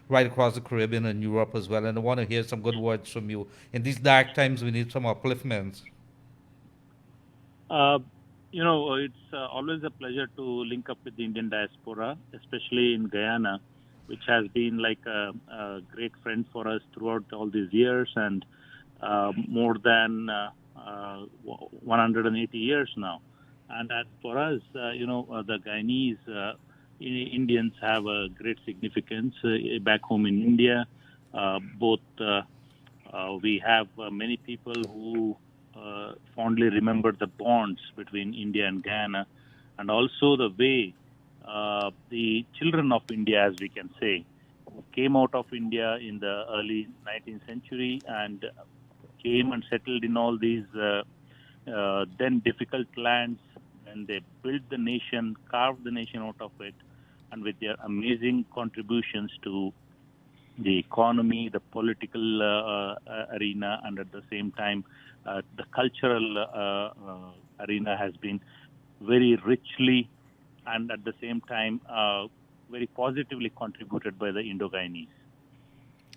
right across the Caribbean and Europe as well. And I want to hear some good words from you. In these dark times, we need some upliftments. Uh, it's always a pleasure to link up with the Indian diaspora, especially in Guyana, which has been like a great friend for us throughout all these years and more than 180 years now. And as for us, the Guyanese Indians have a great significance back home in India. Both we have many people who fondly remember the bonds between India and Guyana, and also the way the children of India, as we can say, came out of India in the early 19th century and came and settled in all these then difficult lands, and they built the nation, carved the nation out of it, and with their amazing contributions to the economy, the political arena, and at the same time, the cultural arena has been very richly and at the same time very positively contributed by the Indo-Guyanese.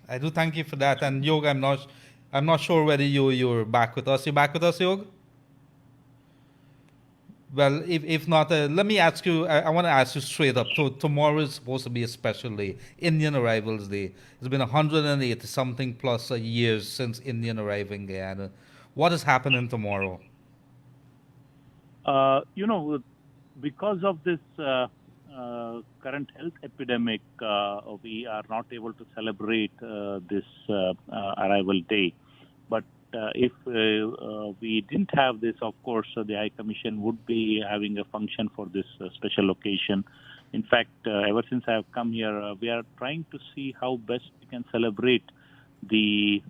I do thank you for that. And Yog, I'm not sure whether you're back with us. You back with us, Yog? Well, if not, let me ask you. I want to ask you straight up. Tomorrow is supposed to be a special day, Indian Arrivals Day. It's been 180 something plus years since Indian arrived in Guyana. What is happening tomorrow? Uh, you know, because of this current health epidemic, we are not able to celebrate this arrival day. But if we didn't have this, of course, the High Commission would be having a function for this special occasion. In fact, ever since I have come here, we are trying to see how best we can celebrate the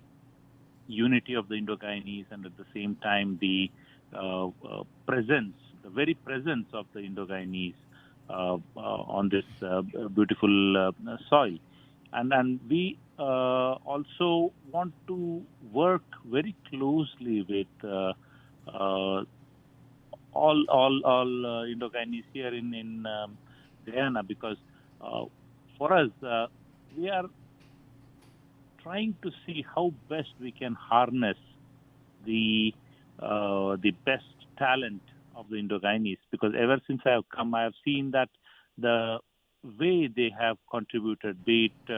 unity of the Indo-Guyanese and at the same time presence, the very presence of the Indo-Guyanese on this beautiful soil. And we also want to work very closely with all Indo-Guyanese here in Guyana, because for us we are trying to see how best we can harness the best talent of the Indo-Guyanese. Because ever since I have come, I have seen that the way they have contributed, be it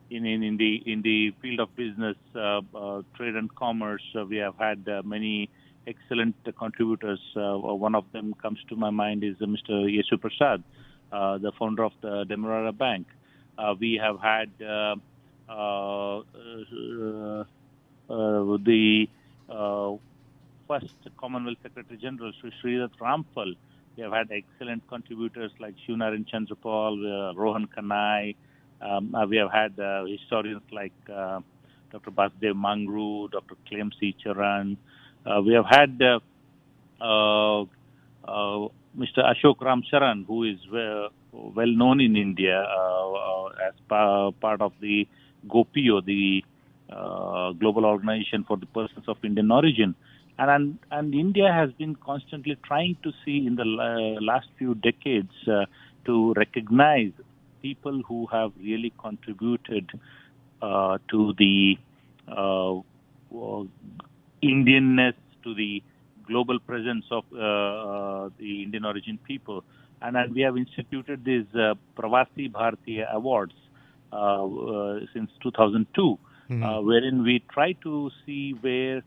in the field of business, trade and commerce, we have had many excellent contributors. One of them comes to my mind is Mr. Yesu Prasad, the founder of the Demerara Bank. We have had the first Commonwealth Secretary General, Sri Sridhar Ramphal. We have had excellent contributors like Shivnaran Chandrapal, Rohan Kanai. We have had historians like Dr. Basdev Mangru, Dr. Clem C. Charan. We have had Mr. Ashok Ram Charan, who is well known in India as part of the GOPIO, the Global Organization for the Persons of Indian Origin. And India has been constantly trying to see in the last few decades to recognize people who have really contributed to the Indianness, to the global presence of the Indian origin people. And we have instituted these Pravasi Bharatiya Awards since 2002, wherein we try to see where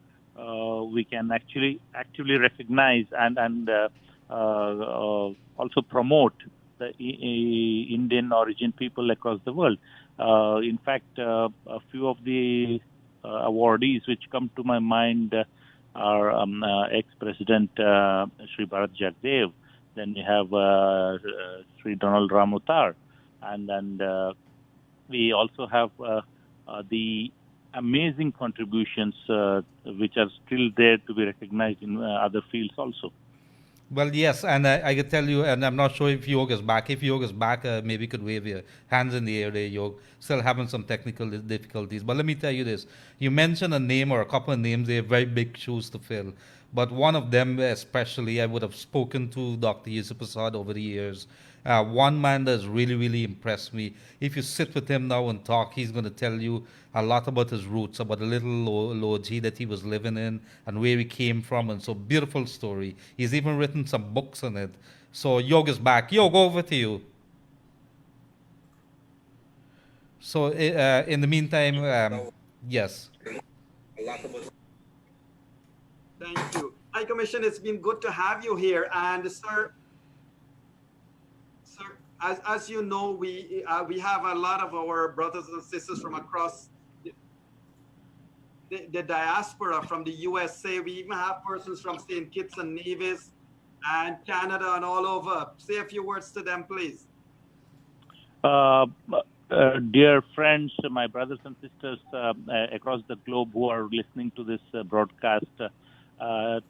we can actively recognize and also promote the Indian origin people across the world. In fact, a few of the awardees which come to my mind are ex-President Sri Bharat Jagdev. Then we have Sri Donald Ramotar, and we also have the amazing contributions which are still there to be recognized in other fields also. Well, yes, and I can tell you, and I'm not sure if Yog is back. If Yog is back, maybe you could wave your hands in the air there, Yog. Still having some technical difficulties. But let me tell you this. You mentioned a name or a couple of names, they have very big shoes to fill. but one of them especially, I would have spoken to Dr. Yusuf Prasad over the years. One man that's really, really impressed me. If you sit with him now and talk, he's going to tell you a lot about his roots, about the little lodge that he was living in and where he came from. And so, beautiful story. He's even written some books on it. So, Yog is back. Yog, over to you. So, in the meantime, yes. Thank you. High Commission, it's been good to have you here. And sir, as you know, we have a lot of our brothers and sisters from across the diaspora from the USA. We even have persons from St. Kitts and Nevis and Canada and all over. Say a few words to them, please. Dear friends, my brothers and sisters across the globe who are listening to this broadcast,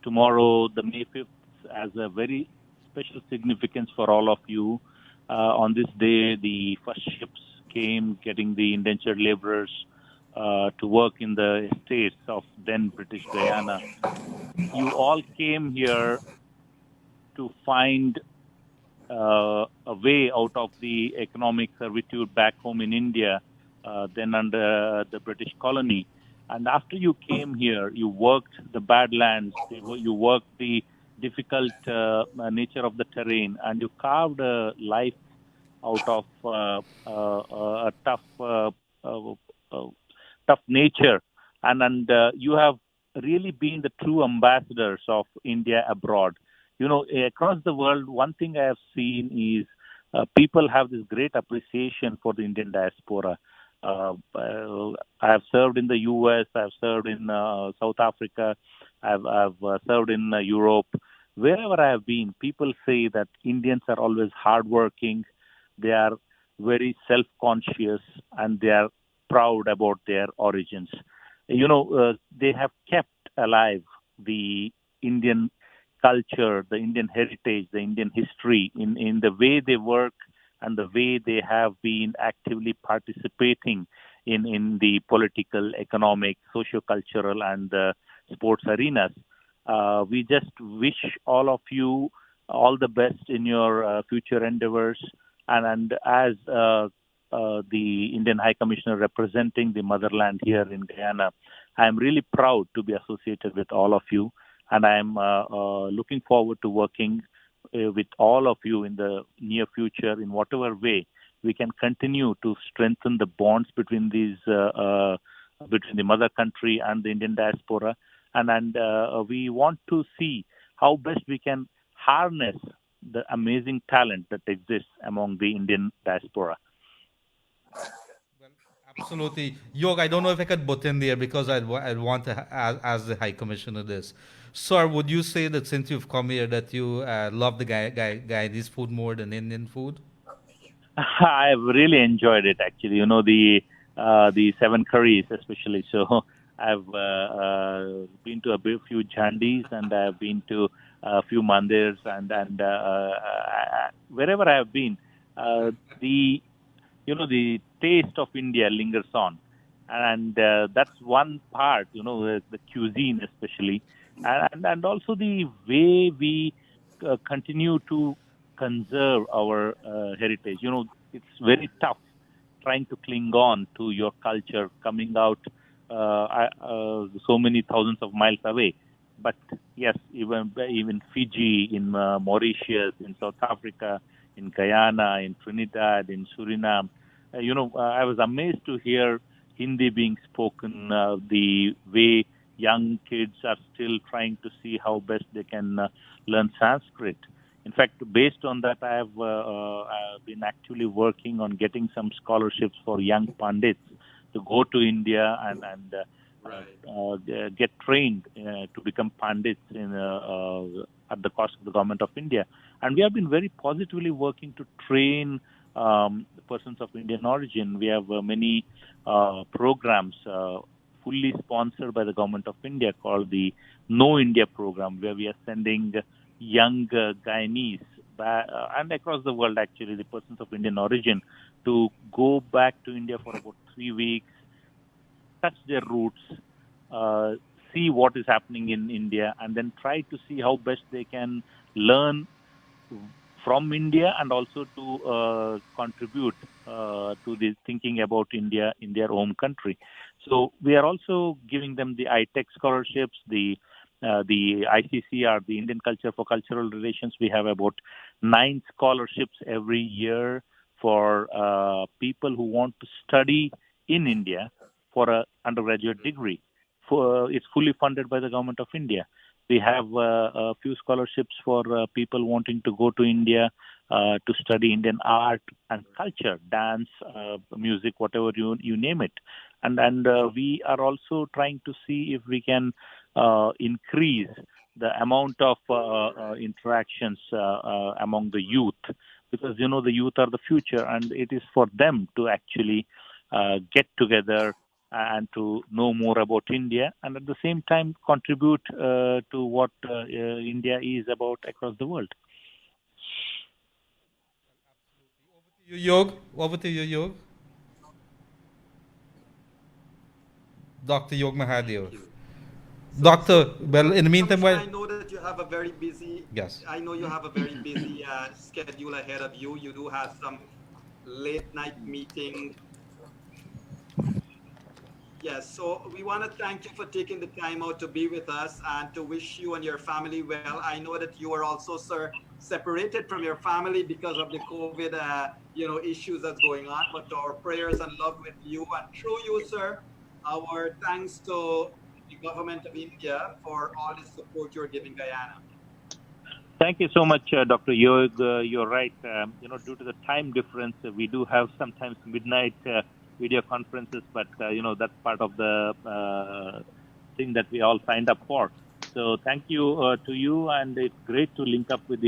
tomorrow, the May 5th, has a very special significance for all of you. On this day, the first ships came getting the indentured laborers to work in the estates of then British Guyana. You all came here to find a way out of the economic servitude back home in India, then under the British colony. And after you came here, you worked the badlands, you worked the difficult nature of the terrain, and you carved a life out of a tough nature. And you have really been the true ambassadors of India abroad. You know, across the world, one thing I have seen is people have this great appreciation for the Indian diaspora. I have served in the U.S., I have served in South Africa, I've served in Europe. Wherever I have been, people say that Indians are always hardworking, they are very self-conscious, and they are proud about their origins. You know, they have kept alive the Indian culture, the Indian heritage, the Indian history in the way they work and the way they have been actively participating in the political, economic, socio-cultural, and sports arenas. We just wish all of you all the best in your future endeavors. And as the Indian High Commissioner representing the motherland here in Guyana, I am really proud to be associated with all of you. And I'm looking forward to working with all of you in the near future in whatever way we can continue to strengthen the bonds between these between the mother country and the Indian diaspora. And we want to see how best we can harness the amazing talent that exists among the Indian diaspora. Absolutely. Yog, I don't know if I could butt in there because I'd want to ask the High Commissioner this. Sir, would you say that since you've come here that you love the Guyanese food more than Indian food? I've really enjoyed it, actually. You know, the seven curries especially. So I've been to a few jhandis, and I've been to a few mandirs, and wherever I have been, the the taste of India lingers on, and that's one part. You know, the cuisine especially, and also the way we continue to conserve our heritage. You know, it's very tough trying to cling on to your culture coming out so many thousands of miles away. But yes, even Fiji, in Mauritius, in South Africa, in Guyana, in Trinidad, in Suriname, I was amazed to hear Hindi being spoken, the way young kids are still trying to see how best they can learn Sanskrit. In fact, based on that, I have been actively working on getting some scholarships for young pandits to go to India and get trained to become pandits at the cost of the government of India. And we have been very positively working to train persons of Indian origin. We have many programs fully sponsored by the government of India called the Know India program, where we are sending young Guyanese and across the world, actually, the persons of Indian origin, to go back to India for about 3 weeks, touch their roots, see what is happening in India and then try to see how best they can learn from India and also to contribute to the thinking about India in their home country. So we are also giving them the ITech scholarships, the ICCR, the Indian Culture for Cultural Relations. We have about 9 scholarships every year for people who want to study in India for an undergraduate degree. It's fully funded by the government of India. We have a few scholarships for people wanting to go to India to study Indian art and culture, dance, music, whatever you name it. And we are also trying to see if we can increase the amount of interactions among the youth, because the youth are the future, and it is for them to actually get together and to know more about India, and at the same time contribute to what India is about across the world. Yog, over to you, Yog. Dr. Yog Mahadeo. Thank you. Doctor, well, in the meantime, Commissioner, well, I know that you have a very busy. yes. I know you have a very busy schedule ahead of you. You do have some late night meeting. Yes, so we want to thank you for taking the time out to be with us and to wish you and your family well. I know that you are also, sir, separated from your family because of the COVID, issues that's going on. But our prayers and love with you, and through you, sir, our thanks to the government of India for all the support you're giving Guyana. Thank you so much, Dr. Yog. You're right. Due to the time difference, we do have sometimes midnight video conferences, but that's part of the thing that we all signed up for. So thank you to you, and it's great to link up with